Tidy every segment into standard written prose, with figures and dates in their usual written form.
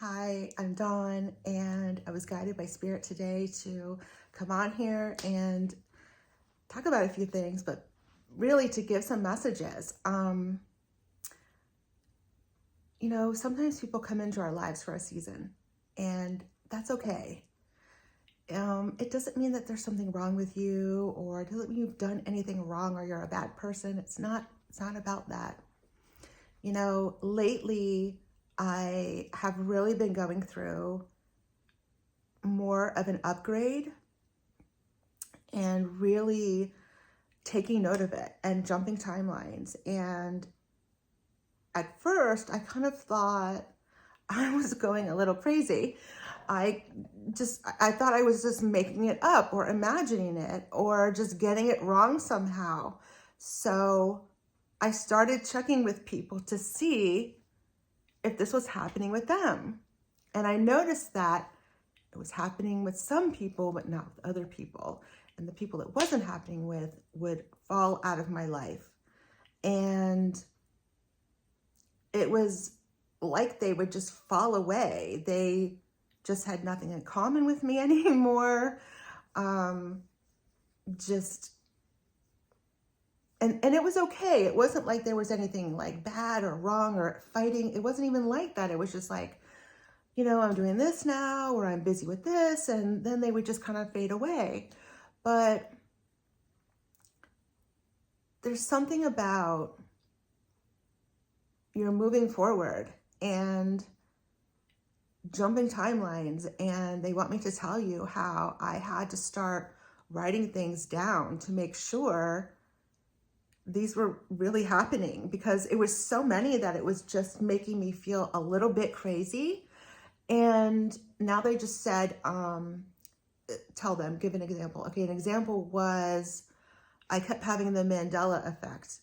Hi, I'm Dawn, and I was guided by Spirit today to come on here and talk about a few things, but really to give some messages. Sometimes people come into our lives for a season, and that's okay. It doesn't mean that there's something wrong with you, or it doesn't mean you've done anything wrong or you're a bad person. It's not about that. Lately, I have really been going through more of an upgrade and really taking note of it and jumping timelines. And at first, I kind of thought I was going a little crazy. I thought I was just making it up or imagining it or just getting it wrong somehow. So I started checking with people to see if this was happening with them. And I noticed that it was happening with some people, but not with other people. And the people it wasn't happening with would fall out of my life. And it was like they would just fall away. They just had nothing in common with me anymore. And it was okay. It wasn't like there was anything like bad or wrong or fighting. It wasn't even like that. It was just like, I'm doing this now, or I'm busy with this, and then they would just kind of fade away. But there's something about you're moving forward and jumping timelines, and they want me to tell you how I had to start writing things down to make sure these were really happening, because it was so many that it was just making me feel a little bit crazy. And now they just said, tell them, give an example. Okay, an example was I kept having the Mandela effect,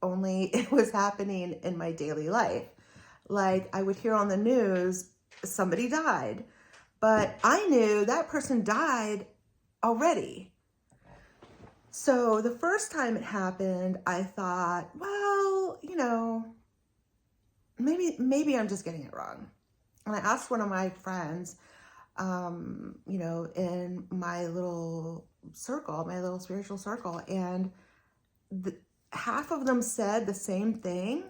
only it was happening in my daily life. Like I would hear on the news, somebody died, but I knew that person died already. So the first time it happened, I thought, well, maybe I'm just getting it wrong. And I asked one of my friends, in my little circle, my little spiritual circle, and half of them said the same thing,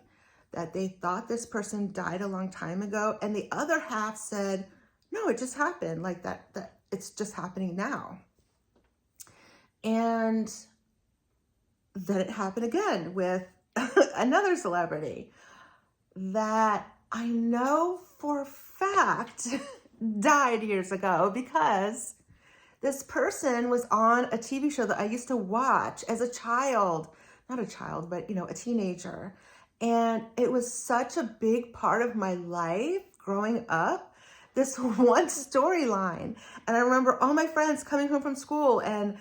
that they thought this person died a long time ago, and the other half said, no, it just happened, like that it's just happening now. And then it happened again with another celebrity that I know for a fact died years ago, because this person was on a TV show that I used to watch as a child, not a child, but a teenager. And it was such a big part of my life growing up, this one storyline. And I remember all my friends coming home from school, and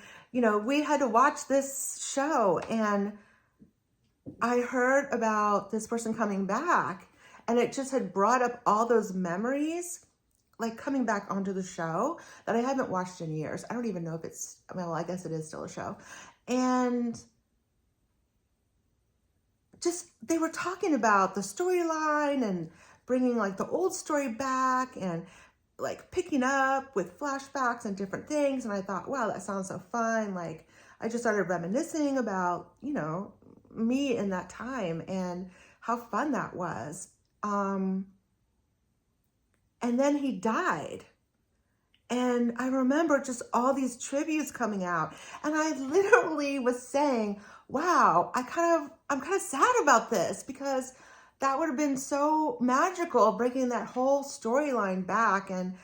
we had to watch this show, and I heard about this person coming back, and it just had brought up all those memories, like coming back onto the show that I haven't watched in years. I don't even know if I guess it is still a show. And just, they were talking about the storyline and bringing like the old story back and like picking up with flashbacks and different things. And I thought, wow, that sounds so fun. Like I just started reminiscing about, me in that time and how fun that was. And then he died. And I remember just all these tributes coming out. And I literally was saying, wow, I'm kind of sad about this, because that would have been so magical, bringing that whole storyline back, and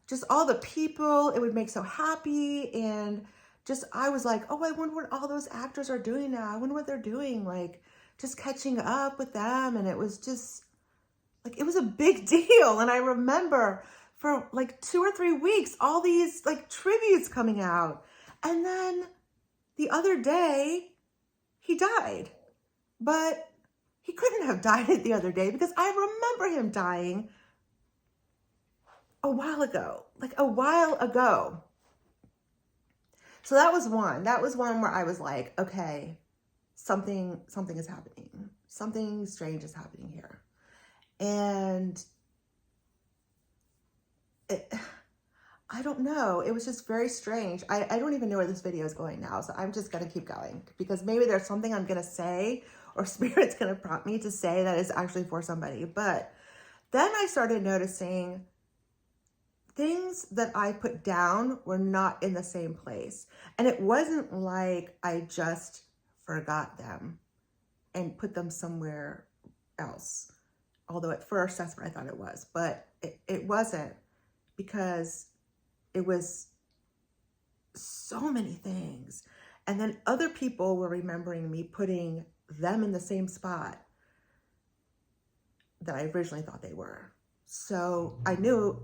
just all the people it would make so happy. And just, I was like, oh, I wonder what all those actors are doing now. I wonder what they're doing, like just catching up with them. And it was just like, it was a big deal. And I remember for like 2 or 3 weeks, all these like tributes coming out. And then the other day, he died. But he couldn't have died the other day, because I remember him dying a while ago. So that was one. That was one where I was like, okay, something is happening. Something strange is happening here. And I don't know. It was just very strange. I don't even know where this video is going now. So I'm just going to keep going because maybe there's something I'm going to say or Spirit's going to prompt me to say that is actually for somebody. But then I started noticing things that I put down were not in the same place. And it wasn't like I just forgot them and put them somewhere else. Although at first that's what I thought it was, but it wasn't, because it was so many things. And then other people were remembering me putting them in the same spot that I originally thought they were. So I knew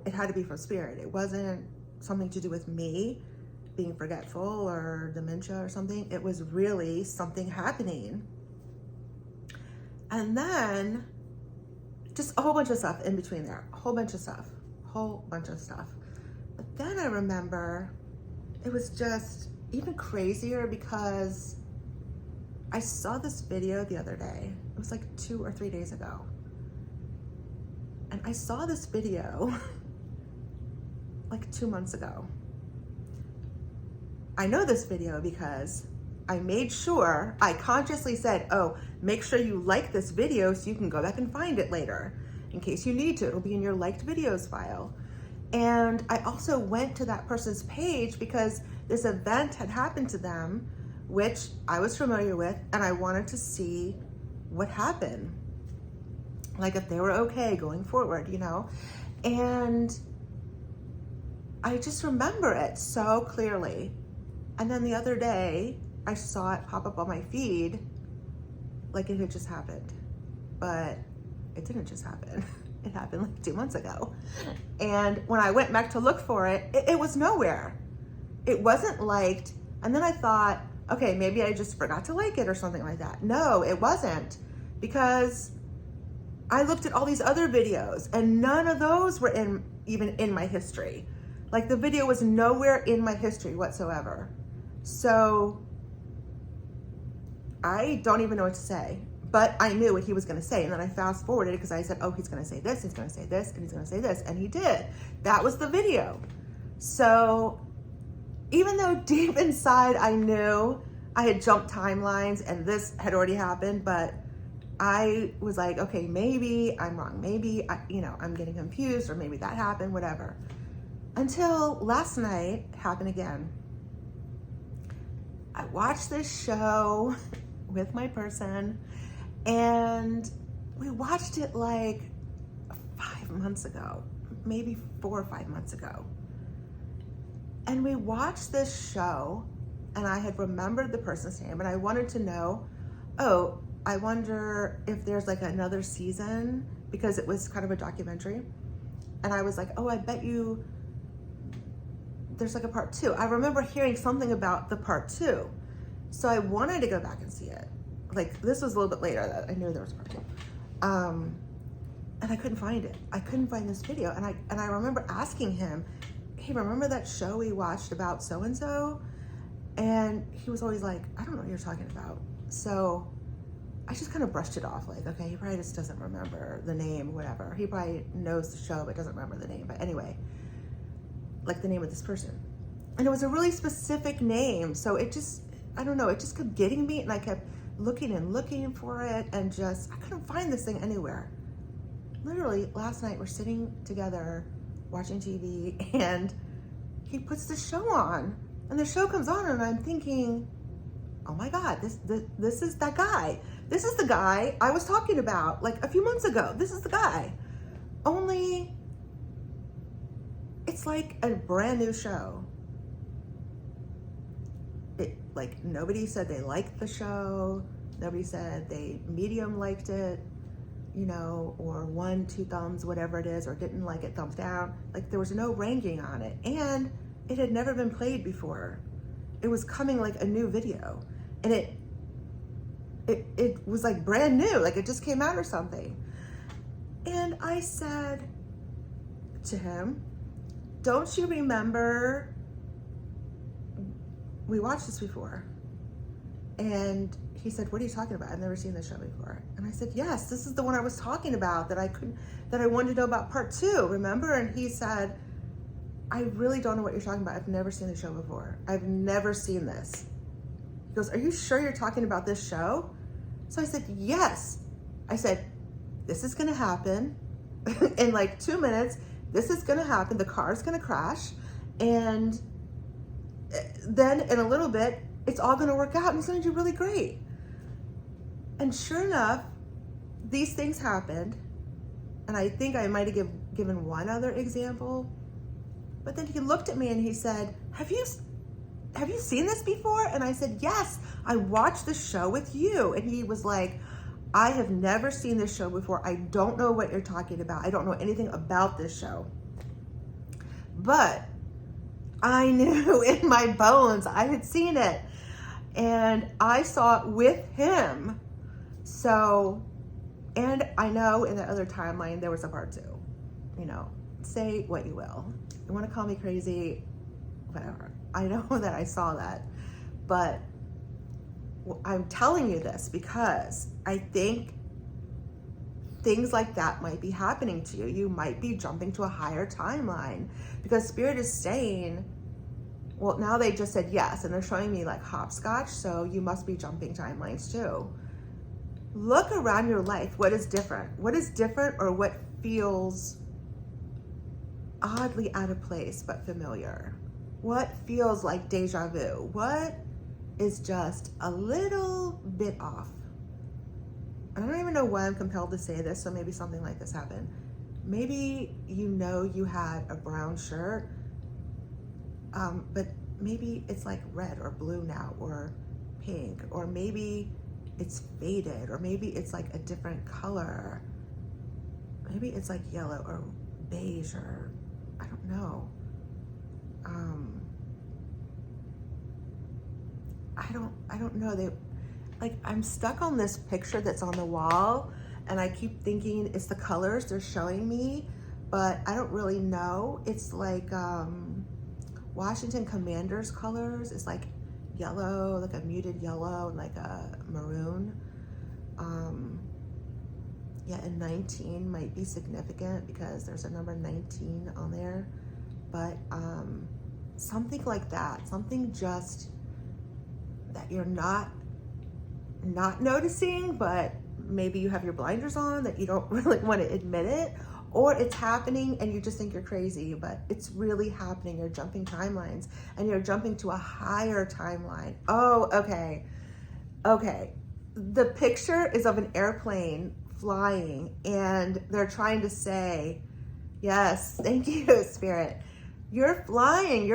it had to be from Spirit. It wasn't something to do with me being forgetful or dementia or something. It was really something happening. And then just a whole bunch of stuff in between there, a whole bunch of stuff. But then I remember it was just even crazier because I saw this video the other day. It was like 2 or 3 days ago. And I saw this video like 2 months ago. I know this video because I made sure, I consciously said, oh, make sure you like this video so you can go back and find it later. In case you need to, it'll be in your liked videos file. And I also went to that person's page because this event had happened to them, which I was familiar with, and I wanted to see what happened. Like if they were okay going forward, you know? And I just remember it so clearly. And then the other day, I saw it pop up on my feed like it had just happened. But it didn't just happen. It happened like 2 months ago. And when I went back to look for it, it was nowhere. It wasn't liked. And then I thought, okay, maybe I just forgot to like it or something like that. No, it wasn't, because I looked at all these other videos and none of those were even in my history. Like the video was nowhere in my history whatsoever. So I don't even know what to say, but I knew what he was going to say. And then I fast forwarded because I said, oh, he's going to say this, he's going to say this, and he's going to say this. And he did. That was the video. So even though deep inside I knew I had jumped timelines and this had already happened, but I was like, okay, maybe I'm wrong. Maybe, I'm getting confused, or maybe that happened, whatever. Until last night happened again. I watched this show with my person, and we watched it like 5 months ago, maybe 4 or 5 months ago. And we watched this show, and I had remembered the person's name, and I wanted to know, oh, I wonder if there's like another season, because it was kind of a documentary. And I was like, oh, I bet you there's like a part 2. I remember hearing something about the part 2. So I wanted to go back and see it. Like, this was a little bit later that I knew there was part 2. And I couldn't find it. I couldn't find this video. And I remember asking him, hey, remember that show we watched about so-and-so? And he was always like, I don't know what you're talking about. So I just kind of brushed it off, like, okay, he probably just doesn't remember the name, whatever. He probably knows the show, but doesn't remember the name. But anyway, like the name of this person. And it was a really specific name. So it just, I don't know, it just kept getting me, and I kept looking and looking for it, and just, I couldn't find this thing anywhere. Literally, last night we're sitting together watching TV, and he puts the show on, and the show comes on, and I'm thinking, oh my God, this is that guy. This is the guy I was talking about like a few months ago. This is the guy. Only it's like a brand new show. Like nobody said they liked the show. Nobody said they medium liked it, or 1, 2 thumbs, whatever it is, or didn't like it, thumbs down. Like there was no ranking on it, and it had never been played before. It was coming like a new video, and it was like brand new, like it just came out or something. And I said to him, don't you remember we watched this before? And he said, what are you talking about? I've never seen this show before. And I said, yes, this is the one I was talking about, that I wanted to know about part 2, remember? And he said, I really don't know what you're talking about. I've never seen the show before. I've never seen this. He goes, are you sure you're talking about this show? So I said, yes. I said, this is gonna happen in like 2 minutes. This is gonna happen. The car's gonna crash. And then in a little bit, it's all gonna work out and it's gonna do really great. And sure enough, these things happened. And I think I might have given one other example. But then he looked at me and he said, have you seen this before? And I said, yes, I watched the show with you. And he was like, I have never seen this show before. I don't know what you're talking about. I don't know anything about this show. But I knew in my bones I had seen it. And I saw it with him. So, and I know in the other timeline there was a part 2. You know, say what you will. You want to call me crazy, whatever. I know that I saw that. But I'm telling you this because I think things like that might be happening to you. You might be jumping to a higher timeline because Spirit is saying, well, now they just said yes, and they're showing me like hopscotch, so you must be jumping timelines too. Look around your life. What is different? What is different, or what feels oddly out of place but familiar? What feels like deja vu? What is just a little bit off? I don't even know why I'm compelled to say this, so maybe something like this happened. Maybe you know you had a brown shirt, but maybe it's like red or blue now, or pink, or maybe it's faded, or maybe it's like a different color. Maybe it's like yellow or beige, or I don't know. I don't know. I'm stuck on this picture that's on the wall, and I keep thinking it's the colors they're showing me, but I don't really know. It's like Washington Commanders colors. It's like yellow, like a muted yellow, and like a maroon. Yeah, and 19 might be significant because there's a number 19 on there, but something like that, something just that you're not noticing, but maybe you have your blinders on, that you don't really want to admit it, or it's happening and you just think you're crazy, but it's really happening. You're jumping timelines and you're jumping to a higher timeline. Oh, okay. The picture is of an airplane flying, and they're trying to say, yes, thank you, Spirit. You're flying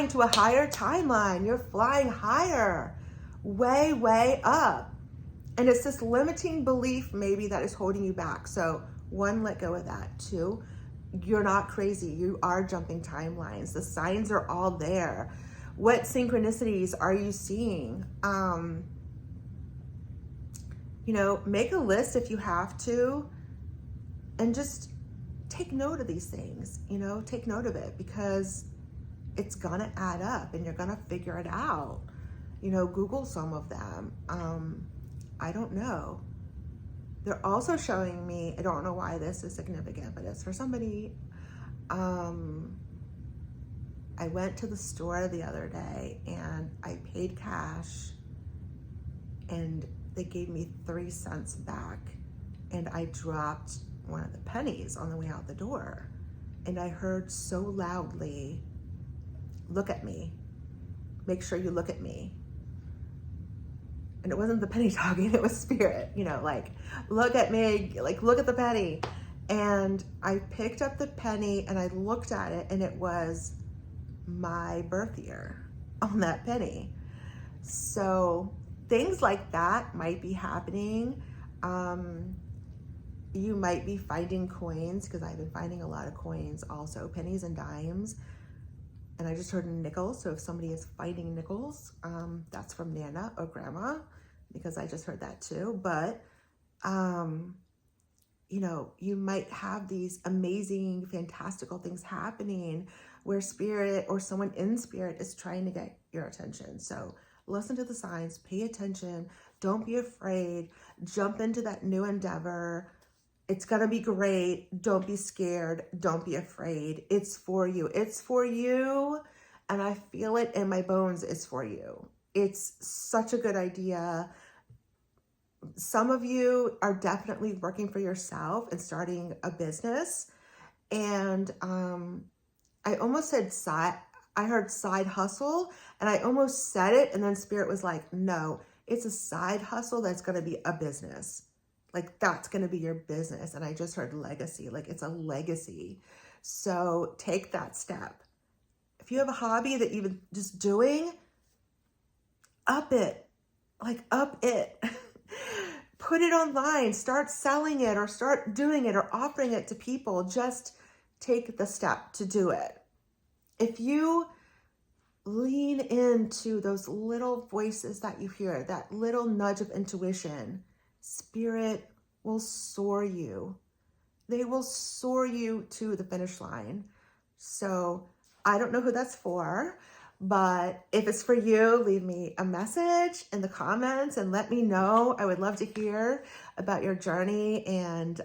to a higher timeline. You're flying higher, way, way up. And it's this limiting belief maybe that is holding you back. So 1, let go of that. 2, you're not crazy. You are jumping timelines. The signs are all there. What synchronicities are you seeing? Make a list if you have to, and just take note of these things. Take note of it, because it's gonna add up and you're gonna figure it out. Google some of them. I don't know. They're also showing me, I don't know why this is significant, but it's for somebody. I went to the store the other day and I paid cash, and they gave me 3 cents back, and I dropped one of the pennies on the way out the door. And I heard so loudly, look at me. Make sure you look at me. And it wasn't the penny talking, it was Spirit, look at me, look at the penny. And I picked up the penny and I looked at it, and it was my birth year on that penny. So things like that might be happening. You might be finding coins, because I've been finding a lot of coins also, pennies and dimes. And I just heard nickels, so if somebody is finding nickels, that's from Nana or Grandma, because I just heard that too. But, you might have these amazing, fantastical things happening where Spirit or someone in Spirit is trying to get your attention. So listen to the signs, pay attention, don't be afraid, jump into that new endeavor. It's going to be great. Don't be scared. Don't be afraid. It's for you. It's for you. And I feel it in my bones. It's for you. It's such a good idea. Some of you are definitely working for yourself and starting a business. And I almost said I heard side hustle, and I almost said it. And then Spirit was like, no, it's a side hustle that's going to be a business. Like that's going to be your business. And I just heard legacy, like it's a legacy. So take that step. If you have a hobby that you've been just doing, up it, like up it. Put it online, start selling it or start doing it or offering it to people. Just take the step to do it. If you lean into those little voices that you hear, that little nudge of intuition, Spirit will soar you. They will soar you to the finish line. So I don't know who that's for, but if it's for you, leave me a message in the comments and let me know. I would love to hear about your journey and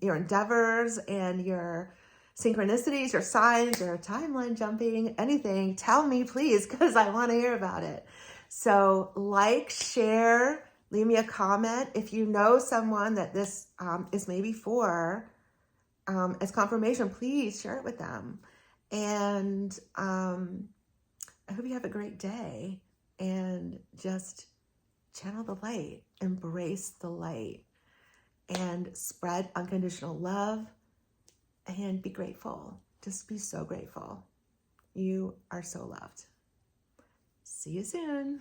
your endeavors and your synchronicities, your signs, your timeline jumping, anything. Tell me, please, because I want to hear about it. So like, share, leave me a comment. If you know someone that this is maybe for, as confirmation, please share it with them. And I hope you have a great day and just channel the light, embrace the light, and spread unconditional love and be grateful. Just be so grateful. You are so loved. See you soon.